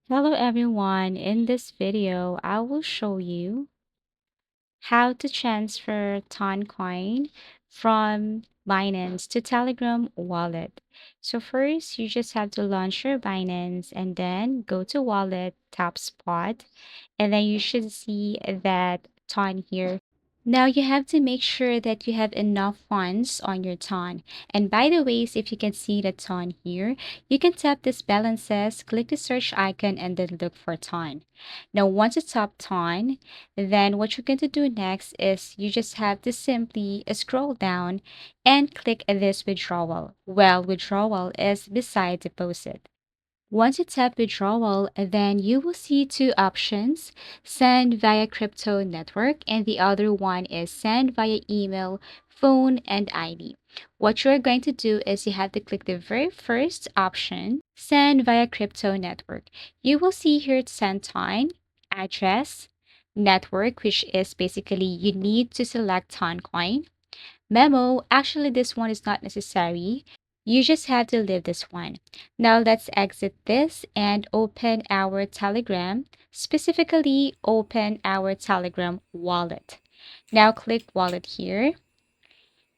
Hello everyone, in this video I will show you how to transfer Toncoin from Binance to Telegram wallet. So first you just have to launch your Binance and then go to wallet, tap spot, and then you should see that Ton here. Now you have to make sure that you have enough funds on your ton. And by the ways, if you can see the ton here, you can tap this balances, click the search icon, and then look for ton. Now once you tap ton, then what you're going to do next is you just have to simply scroll down and click this withdrawal. Well, withdrawal is beside deposit. Once you tap withdrawal, then you will see two options, send via crypto network, and the other one is send via email, phone, and ID. What you're going to do is you have to click the very first option, send via crypto network. You will see here send time, address, network, which is basically you need to select Toncoin. Memo, actually this one is not necessary. You just have to leave this one. Now let's exit this and open our Telegram, specifically open our Telegram wallet. Now click wallet here.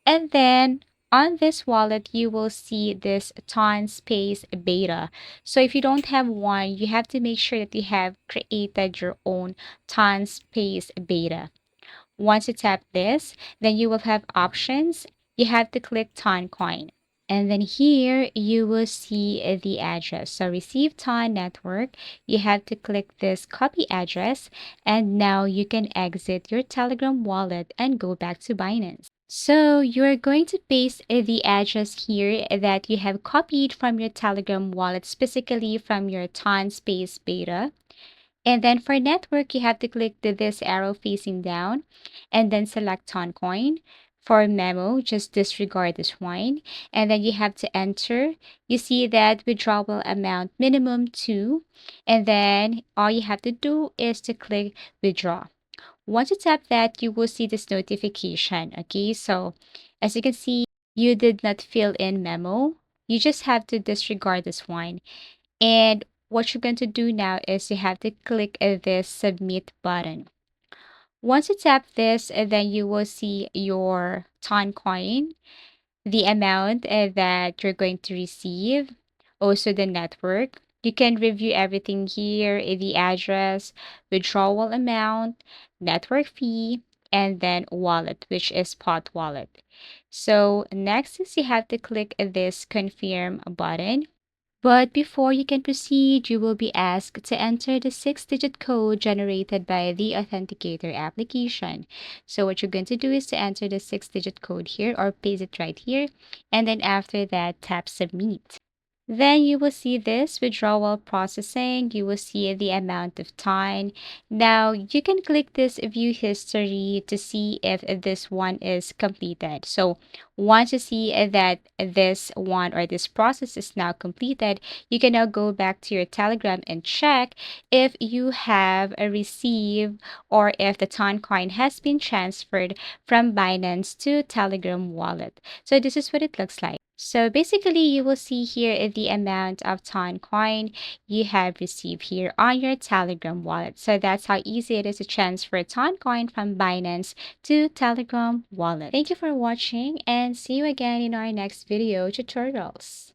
And then on this wallet, you will see this ton space beta. So if you don't have one, you have to make sure that you have created your own ton space beta. Once you tap this, then you will have options. You have to click Toncoin. And then here you will see the address. So receive Ton network. You have to click this copy address. And now you can exit your Telegram wallet and go back to Binance. So you're going to paste the address here that you have copied from your Telegram wallet, specifically from your Ton space beta. And then for network, you have to click this arrow facing down and then select Toncoin. For memo, just disregard this one. And then you have to enter. You see that withdrawal amount minimum 2. And then all you have to do is to click withdraw. Once you tap that, you will see this notification. Okay, so as you can see, you did not fill in memo. You just have to disregard this one. And what you're going to do now is you have to click this submit button. Once you tap this, then you will see your Toncoin, the amount that you're going to receive, also the network. You can review everything here, the address, withdrawal amount, network fee, and then wallet, which is Pot Wallet. So next is you have to click this confirm button. But before you can proceed, you will be asked to enter the 6-digit code generated by the authenticator application. So what you're going to do is to enter the 6-digit code here or paste it right here. And then after that, tap submit. Then you will see this withdrawal processing. You will see the amount of time. Now you can click this view history to see if this one is completed. So once you see that this one or this process is now completed, you can now go back to your Telegram and check if you have received or if the Toncoin has been transferred from Binance to Telegram wallet. So this is what it looks like. So basically, you will see here the amount of Toncoin you have received here on your Telegram wallet. So that's how easy it is to transfer Toncoin from Binance to Telegram wallet. Thank you for watching and see you again in our next video tutorials.